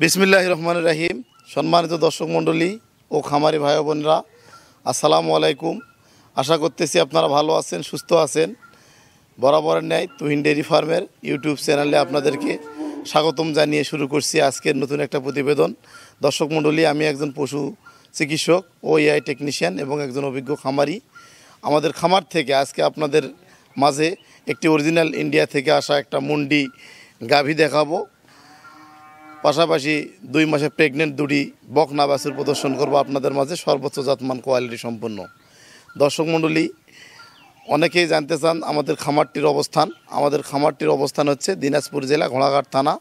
বিসমিল্লাহির রহমানির রহিম। সম্মানিত দর্শক মণ্ডলী ও খামারি ভাই বোনরা, আসসালামু আলাইকুম। আশা করতেছি আপনারা ভালো আছেন, সুস্থ আছেন। বরাবরের ন্যায় তুহিন ডেইরি ফার্মের ইউটিউব চ্যানেলে আপনাদেরকে স্বাগতম জানিয়ে শুরু করছি আজকের নতুন একটা প্রতিবেদন। দর্শক মণ্ডলী, আমি একজন পশু চিকিৎসক ও এআই টেকনিশিয়ান এবং একজন অভিজ্ঞ খামারি। আমাদের খামার থেকে আজকে আপনাদের মাঝে একটি অরিজিনাল ইন্ডিয়া থেকে আসা একটা মুন্ডি গাভী দেখাবো। পাশাপাশি 2 মাসে প্রেগনেন্ট দুটি বকনা বাছুর প্রদর্শন করব আপনাদের মাঝে, সর্বোচ্চ জাতমান কোয়ালিটি সম্পন্ন। দর্শক মণ্ডলী, অনেকেই জানতে চান আমাদের খামারটির অবস্থান। আমাদের খামারটির অবস্থান হচ্ছে দিনাজপুর জেলা ঘোড়াঘাট থানা,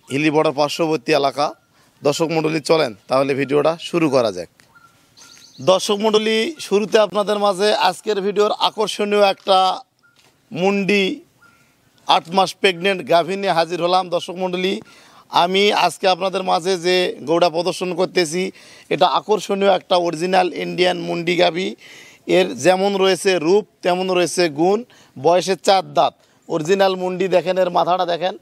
হিলি বর্ডার পার্শ্ববর্তী এলাকা। দর্শক মণ্ডলী, চলেন তাহলে ভিডিওটা শুরু করা যাক। দর্শক মণ্ডলী, শুরুতে আপনাদের মাঝে আজকের ভিডিওর আকর্ষণীয় একটা মুন্ডি 8 মাস প্রেগনেন্ট গাভী নিয়ে হাজির হলাম। দর্শক মণ্ডলী, আমি আজকে আপনাদের মাঝে যে গৌড়া প্রদর্শন করতেছি, এটা আকর্ষণীয় একটা অরিজিনাল ইন্ডিয়ান মুন্ডি গাভী। এর যেমন রয়েছে রূপ, তেমন রয়েছে গুণ। বয়সে 4 দাঁত অরিজিনাল মুন্ডি। দেখেন এর মাথাটা, দেখেন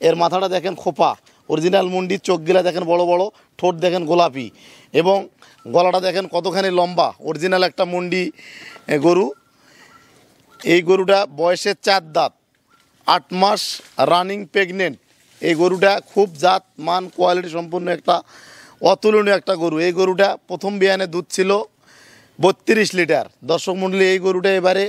এর মাথাটা, দেখেন খোপা অরিজিনাল মুন্ডি। চোখগুলা দেখেন বড় বড়, ঠোঁট দেখেন গোলাপি এবং গলাটা দেখেন কতখানি লম্বা। অরিজিনাল একটা মুন্ডি গরু। এই গরুটা বয়সে 4 দাঁত, 8 মাস রানিং প্রেগনেন্ট। এই গরুটা খুব জাত মান কোয়ালিটি সম্পূর্ণ একটা অতুলনীয় একটা গরু। এই গরুটা প্রথম বিয়ানে দুধ ছিল 32 লিটার। দর্শক মণ্ডলী, এই গরুটা এবারে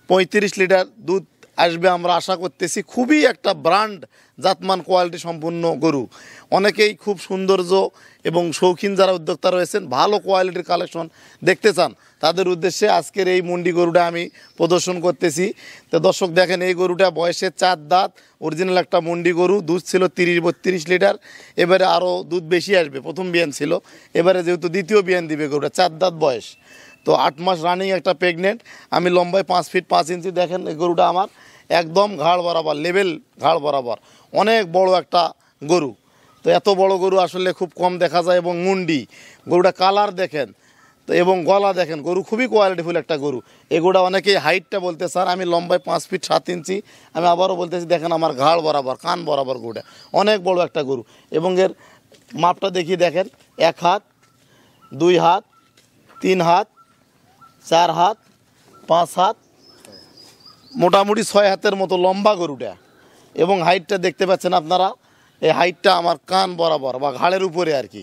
35 লিটার দুধ আসবে আমরা আশা করতেছি। খুবই একটা ব্র্যান্ড জাতমান কোয়ালিটি সম্পূর্ণ গরু। অনেকেই খুব সৌন্দর্য এবং শৌখিন যারা উদ্যোক্তা রয়েছেন, ভালো কোয়ালিটির কালেকশন দেখতে চান, তাদের উদ্দেশ্যে আজকের এই মুন্ডি গরুটা আমি প্রদর্শন করতেছি। তো দর্শক দেখেন, এই গরুটা বয়সে 4 দাঁত অরিজিনাল একটা মুন্ডি গরু। দুধ ছিল 30-32 লিটার। এবারে আরও দুধ বেশি আসবে, প্রথম বিয়ান ছিল, এবারে যেহেতু দ্বিতীয় বিয়ান দিবে গরুটা। 4 দাঁত বয়স, তো 8 মাস রানিং একটা প্রেগনেন্ট। আমি লম্বায় 5 ফিট 5 ইঞ্চি। দেখেন এই গরুটা আমার একদম ঘাড় বরাবর, লেভেল ঘাড় বরাবর, অনেক বড় একটা গরু। তো এত বড় গরু আসলে খুব কম দেখা যায়। এবং মুন্ডি গরুটা কালার দেখেন তো, এবং গলা দেখেন, গরু খুবই কোয়ালিটিফুল একটা গরু। এগুলো অনেকেই হাইটটা বলতে স্যার, আমি লম্বায় 5 ফিট 7 ইঞ্চি। আমি আবারও বলতেছি, দেখেন আমার ঘাড় বরাবর, কান বরাবর গরুটা অনেক বড় একটা গরু। এবং এর মাপটা দেখিয়ে দেখেন, 1 হাত, 2 হাত, 3 হাত, 4 হাত, 5 হাত, মোটামুটি 6 হাতের মতো লম্বা গরুটা। এবং হাইটটা দেখতে পাচ্ছেন আপনারা, এই হাইটটা আমার কান বরাবর বা ঘাড়ের উপরে আর কি।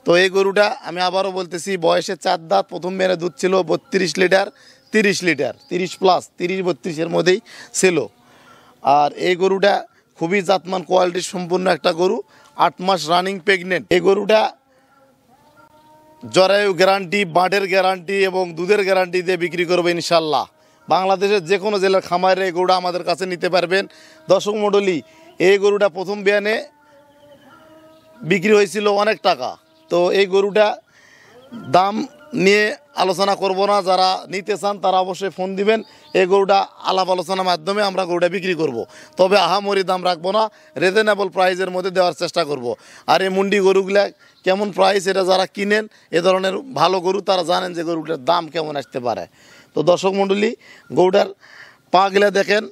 তো এই গরুটা আমি আবারও বলতেছি, বয়সে 4 দাঁত, প্রথম মেরে দুধ ছিল 32 লিটার, 30 লিটার, 30 প্লাস, 30-32-এর মধ্যেই ছিল। আর এই গরুটা খুবই জাতমান কোয়ালিটি সম্পূর্ণ একটা গরু, 8 মাস রানিং প্রেগনেন্ট। এই গরুটা জরায়ু গ্যারান্টি, বাঁটের গ্যারান্টি এবং দুধের গ্যারান্টি দিয়ে বিক্রি করবে ইনশাল্লাহ। বাংলাদেশের যে কোনো জেলার খামারে এই গরুটা আমাদের কাছে নিতে পারবেন। দর্শক মণ্ডলী, এই গরুটা প্রথম বিয়ানে বিক্রি হয়েছিল অনেক টাকা। তো এই গরুটা দাম নিয়ে আলোচনা করব না, যারা নিতে চান তারা অবশ্যই ফোন দিবেন। এই গরুটা আলাপ আলোচনার মাধ্যমে আমরা গরুটা বিক্রি করব। তবে আহামরি দাম রাখবো না, রিজনেবল প্রাইসের মধ্যে দেওয়ার চেষ্টা করব। আর এই মুন্ডি গরুগুলা কেমন প্রাইস, এটা যারা কিনেন এ ধরনের ভালো গরু, তারা জানেন যে গরুটার দাম কেমন আসতে পারে। তো দর্শক মণ্ডলী, গরুটার পাগুলা দেখেন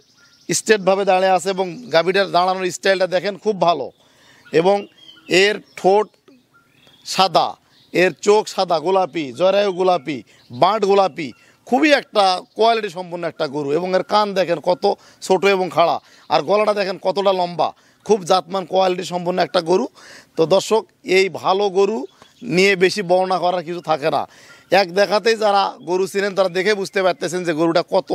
স্ট্রেটভাবে দাঁড়িয়ে আছে এবং গাভীটার দাঁড়ানোর স্টাইলটা দেখেন খুব ভালো। এবং এর ঠোঁট সাদা, এর চোখ সাদা গোলাপি, জরায়ু গোলাপি, বাঁট গোলাপি, খুবই একটা কোয়ালিটি সম্পন্ন একটা গরু। এবং এর কান দেখেন কত ছোটো এবং খাড়া, আর গলাটা দেখেন কতটা লম্বা। খুব জাতমান কোয়ালিটি সম্পন্ন একটা গরু। তো দর্শক, এই ভালো গরু নিয়ে বেশি বর্ণনা করার কিছু থাকে না। এক দেখাতেই যারা গরু চিনেন তারা দেখে বুঝতে পারতেছেন যে গরুটা কত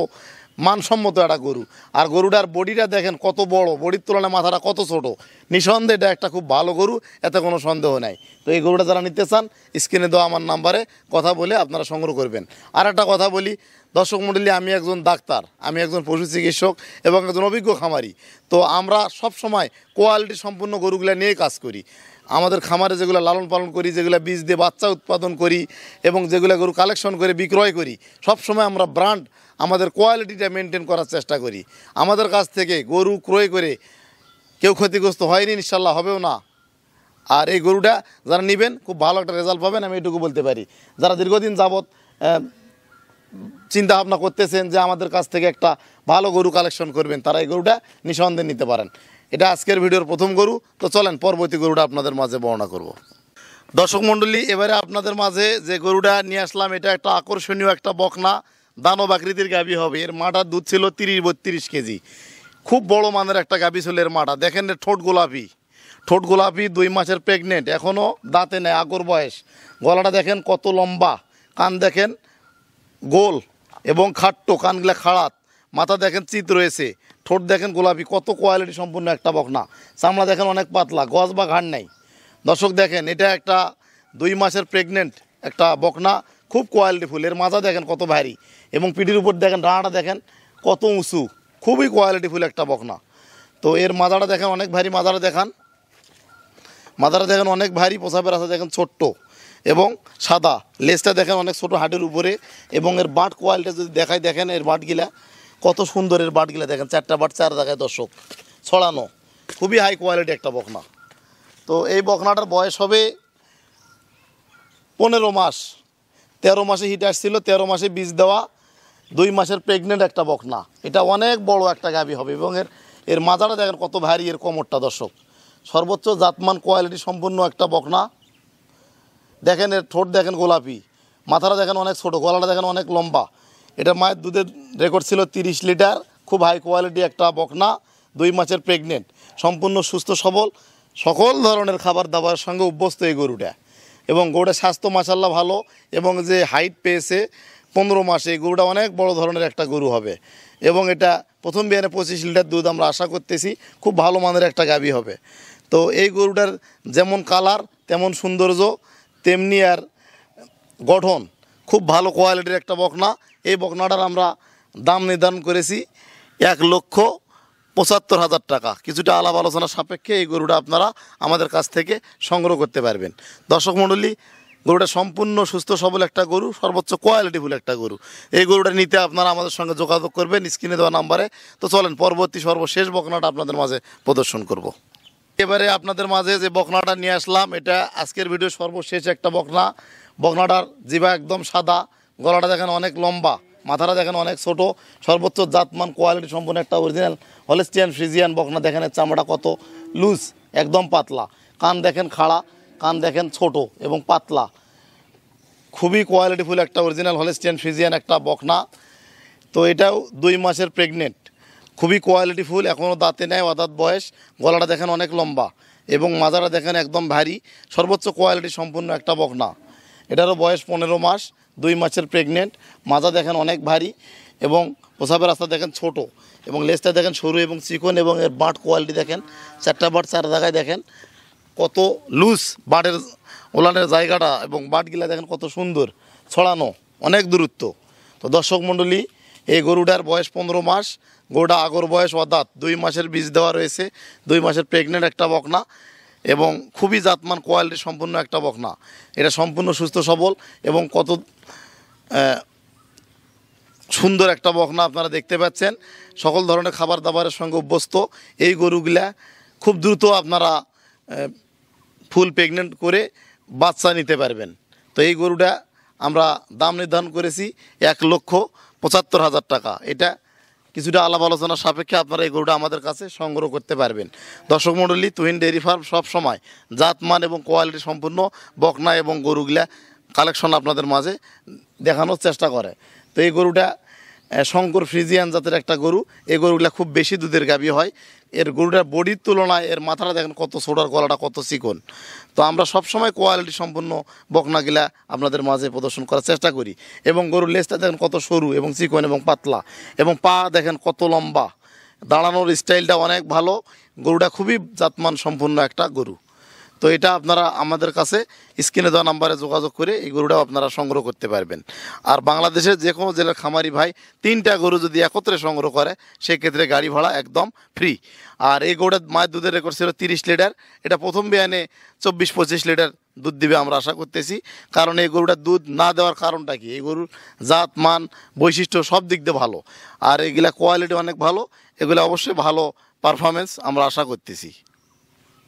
মানসম্মত একটা গরু। আর গরুটার বডিটা দেখেন কত বড়, বডির তুলনায় মাথাটা কত ছোট। নিঃসন্দেহে এটা একটা খুব ভালো গরু, এতে কোনো সন্দেহ নাই। তো এই গরুটা যারা নিতে চান স্ক্রিনে দেওয়া আমার নাম্বারে কথা বলে আপনারা সংগ্রহ করবেন। আর একটা কথা বলি দর্শক মণ্ডলী, আমি একজন ডাক্তার, আমি একজন পশু চিকিৎসক এবং একজন অভিজ্ঞ খামারি। তো আমরা সব সময় কোয়ালিটি সম্পূর্ণ গরুগুলো নিয়ে কাজ করি। আমাদের খামারে যেগুলো লালন পালন করি, যেগুলো বীজ দিয়ে বাচ্চা উৎপাদন করি এবং যেগুলো গরু কালেকশন করে বিক্রয় করি, সব সময় আমরা ব্র্যান্ড আমাদের কোয়ালিটিটা মেনটেন করার চেষ্টা করি। আমাদের কাছ থেকে গরু ক্রয় করে কেউ ক্ষতিগ্রস্ত হয়নি, ইনশাল্লাহ হবেও না। আর এই গরুটা যারা নেবেন খুব ভালো একটা রেজাল্ট পাবেন, আমি এটুকু বলতে পারি। যারা দীর্ঘদিন যাবৎ চিন্তা ভাবনা করতেছেন যে আমাদের কাছ থেকে একটা ভালো গরু কালেকশন করবেন, তারা এই গরুটা নিঃসন্দেহে নিতে পারেন। এটা আজকের ভিডিওর প্রথম গরু। তো চলেন পরবর্তী গরুটা আপনাদের মাঝে বর্ণনা করব। দর্শক মণ্ডলী, এবারে আপনাদের মাঝে যে গরুটা নিয়ে আসলাম এটা একটা আকর্ষণীয় একটা বকনা দানব আকৃতির গাভী হবে। এর মাটার দুধ ছিল 30-32 কেজি। খুব বড় মানের একটা গাভী ছিল এর মাটা। দেখেন এর ঠোঁট গোলাপি, 2 মাসের প্রেগনেন্ট, এখনও দাঁতে নেই, আগর বয়স। গলাটা দেখেন কত লম্বা, কান দেখেন গোল এবং খাট্টো, কানগুলা খাড়াত, মাথা দেখেন চিত রয়েছে, ঠোঁট দেখেন গোলাপি, কত কোয়ালিটি সম্পূর্ণ একটা বকনা। চামড়া দেখেন অনেক পাতলা, গজ বা ঘাড় নেই। দর্শক দেখেন এটা একটা 2 মাসের প্রেগনেন্ট একটা বকনা, খুব কোয়ালিটিফুল। এর মাজা দেখেন কত ভারী এবং পিঠির উপর দেখেন ডাঁড়াটা দেখেন কত উঁচু, খুবই কোয়ালিটিফুল একটা বকনা। তো এর মাজাটা দেখেন অনেক ভারী, মাজাটা দেখেন অনেক ভারী, প্রসাবের রাস্তা দেখেন ছোট্ট এবং সাদা, লেজটা দেখেন অনেক ছোটো হাটের উপরে। এবং এর বাট কোয়ালিটি যদি দেখাই, দেখেন এর বাটগুলা কত সুন্দর। এর বাটগুলা দেখেন 4টা বাট 4 জায়গায় দর্শক ছড়ানো, খুবই হাই কোয়ালিটি একটা বকনা। তো এই বকনাটার বয়স হবে 15 মাস। 13 মাসে হিট আসছিল, 13 মাসে বীজ দেওয়া, 2 মাসের প্রেগনেন্ট একটা বকনা। এটা অনেক বড় একটা গাভী হবে এবং এর মাজাটা দেখেন কত ভারী, এর কোমরটা দর্শক সর্বোচ্চ জাতমান কোয়ালিটি সম্পূর্ণ একটা বকনা। দেখেন এর ঠোঁট দেখেন গোলাপি, মাথাটা দেখেন অনেক ছোট, গলাটা দেখেন অনেক লম্বা। এটা মায়ের দুধের রেকর্ড ছিল 30 লিটার, খুব হাই কোয়ালিটি একটা বকনা, 2 মাসের প্রেগনেন্ট, সম্পূর্ণ সুস্থ সবল, সকল ধরনের খাবার দাবারের সঙ্গে অভ্যস্ত এই গরুটা। এবং গরুটার স্বাস্থ্য মাশাআল্লাহ ভালো এবং যে হাইট পেয়েছে 15 মাসে, এই গরুটা অনেক বড় ধরনের একটা গরু হবে। এবং এটা প্রথম বিয়ানে 25 লিটার দুধ আমরা আশা করতেছি, খুব ভালো মানের একটা গাভী হবে। তো এই গরুটার যেমন কালার তেমন সৌন্দর্য তেমনি আর গঠন, খুব ভালো কোয়ালিটির একটা বকনা। এই বকনাটার আমরা দাম নির্ধারণ করেছি 1,75,000 টাকা। কিছুটা আলাপ আলোচনা সাপেক্ষে এই গরুটা আপনারা আমাদের কাছ থেকে সংগ্রহ করতে পারবেন। দর্শক মণ্ডলী, গরুটা সম্পূর্ণ সুস্থ সবল একটা গরু, সর্বোচ্চ কোয়ালিটিফুল একটা গরু। এই গরুটা নিতে আপনারা আমাদের সঙ্গে যোগাযোগ করবেন স্ক্রিনে দেওয়া নাম্বারে। তো চলেন পরবর্তী সর্বশেষ বকনাটা আপনাদের মাঝে প্রদর্শন করব। এবারে আপনাদের মাঝে যে বকনাটা নিয়ে আসলাম এটা আজকের ভিডিও সর্বশেষ একটা বকনা। বকনাটার জিভা একদম সাদা, গলাটা দেখেন অনেক লম্বা, মাথাটা দেখেন অনেক ছোট, সর্বোচ্চ জাতমান কোয়ালিটি সম্পূর্ণ একটা অরিজিনাল হলস্টিয়ান ফ্রিজিয়ান বকনা। দেখেন এর চামড়াটা কত লুজ, একদম পাতলা, কান দেখেন খাড়া, কান দেখেন ছোট এবং পাতলা, খুবই কোয়ালিটিফুল একটা অরিজিনাল হলস্টিয়ান ফ্রিজিয়ান একটা বকনা। তো এটাও 2 মাসের প্রেগনেন্ট, খুবই কোয়ালিটিফুল, এখনও দাঁতে নেয়, অদাঁত বয়স। গলাটা দেখেন অনেক লম্বা এবং মাজাটা দেখেন একদম ভারী, সর্বোচ্চ কোয়ালিটি সম্পূর্ণ একটা বকনা। এটারও বয়স 15 মাস, 2 মাসের প্রেগনেন্ট, মাজা দেখেন অনেক ভারী এবং প্রসাবের রাস্তা দেখেন ছোট এবং লেজটা দেখেন সরু এবং চিকন। এবং এর বাট কোয়ালিটি দেখেন 4টা বাট 4 জায়গায় দেখেন কত লুজ, বাটের ওলানের জায়গাটা এবং বাটগুলা দেখেন কত সুন্দর ছড়ানো, অনেক দূরত্ব। তো দর্শক মণ্ডলী, এই গরুটার বয়স 15 মাস, গরুটা আগর বয়স অদাঁত, 2 মাসের বীজ দেওয়া রয়েছে, 2 মাসের প্রেগনেন্ট একটা বকনা এবং খুবই জাতমান কোয়ালিটি সম্পূর্ণ একটা বকনা। এটা সম্পূর্ণ সুস্থ সবল এবং কত সুন্দর একটা বকনা আপনারা দেখতে পাচ্ছেন। সকল ধরনের খাবার দাবারের সঙ্গে অভ্যস্ত এই গরুগুলা খুব দ্রুত আপনারা ফুল প্রেগনেন্ট করে বাচ্চা নিতে পারবেন। তো এই গরুটা আমরা দাম নির্ধারণ করেছি 1,75,000 টাকা। এটা কিছুটা আলাপ আলোচনার সাপেক্ষে আপনারা এই গরুটা আমাদের কাছে সংগ্রহ করতে পারবেন। দর্শক মণ্ডলী, তুহিন ডেয়ারি ফার্ম সব সময় জাতমান এবং কোয়ালিটি সম্পূর্ণ বকনা এবং গরুগুলা কালেকশন আপনাদের মাঝে দেখানোর চেষ্টা করে। তো এই গরুটা শঙ্কর ফ্রিজিয়ান জাতের একটা গরু। এই গরুগুলা খুব বেশি দুধের গাভী হয়। এর গরুটার বডির তুলনায় এর মাথাটা দেখেন কত ছোটার, গলাটা কত চিকন। তো আমরা সবসময় কোয়ালিটি সম্পন্ন বকনাগুলা আপনাদের মাঝে প্রদর্শন করার চেষ্টা করি। এবং গরুর লেজটা দেখেন কত সরু এবং চিকন এবং পাতলা, এবং পা দেখেন কত লম্বা, দাঁড়ানোর স্টাইলটা অনেক ভালো। গরুটা খুবই জাতমান সম্পন্ন একটা গরু। তো এটা আপনারা আমাদের কাছে স্ক্রিনে দেওয়া নাম্বারে যোগাযোগ করে এই গরুটাও আপনারা সংগ্রহ করতে পারবেন। আর বাংলাদেশের যে কোনো জেলার খামারি ভাই 3টা গরু যদি একত্রে সংগ্রহ করে সেক্ষেত্রে গাড়ি ভাড়া একদম ফ্রি। আর এই গরুটার মায়ের দুধের রেকর্ড ছিল 30 লিটার। এটা প্রথম বিয়ানে 24-25 লিটার দুধ দিবে আমরা আশা করতেছি। কারণ এই গরুটার দুধ না দেওয়ার কারণটা কি, এই গরুর জাত মান বৈশিষ্ট্য সব দিক দিয়ে ভালো, আর এগুলা কোয়ালিটি অনেক ভালো। এগুলো অবশ্যই ভালো পারফরমেন্স আমরা আশা করতেছি।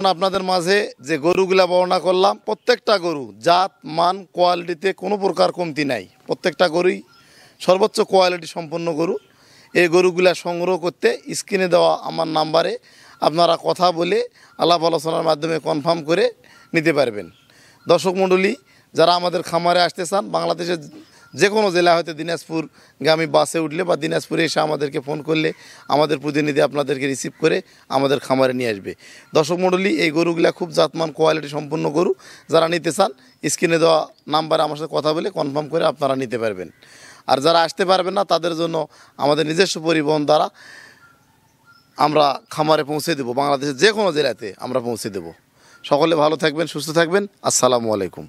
আপনাদের মাঝে যে গরুগুলা বর্ণনা করলাম, প্রত্যেকটা গরু জাত মান কোয়ালিটিতে কোনো প্রকার কমতি নাই। প্রত্যেকটা গরুই সর্বোচ্চ কোয়ালিটি সম্পন্ন গরু। এই গরুগুলা সংগ্রহ করতে স্ক্রিনে দেওয়া আমার নাম্বারে আপনারা কথা বলে আলাপ আলোচনার মাধ্যমে কনফার্ম করে নিতে পারবেন। দর্শক মণ্ডলী, যারা আমাদের খামারে আসতে চান, বাংলাদেশের যে কোনো জেলা হয়তো দিনাজপুরগামী বাসে উঠলে বা দিনাজপুরে এসে আমাদেরকে ফোন করলে আমাদের প্রতিনিধি আপনাদেরকে রিসিভ করে আমাদের খামারে নিয়ে আসবে। দর্শক মণ্ডলী, এই গরুগুলা খুব জাতমান কোয়ালিটি সম্পন্ন গরু। যারা নিতে চান স্ক্রিনে দেওয়া নাম্বারে আমার সাথে কথা বলে কনফার্ম করে আপনারা নিতে পারবেন। আর যারা আসতে পারবেন না তাদের জন্য আমাদের নিজস্ব পরিবহন দ্বারা আমরা খামারে পৌঁছে দেবো। বাংলাদেশের যে কোনো জেলাতে আমরা পৌঁছে দেবো। সকলে ভালো থাকবেন, সুস্থ থাকবেন। আসসালামু আলাইকুম।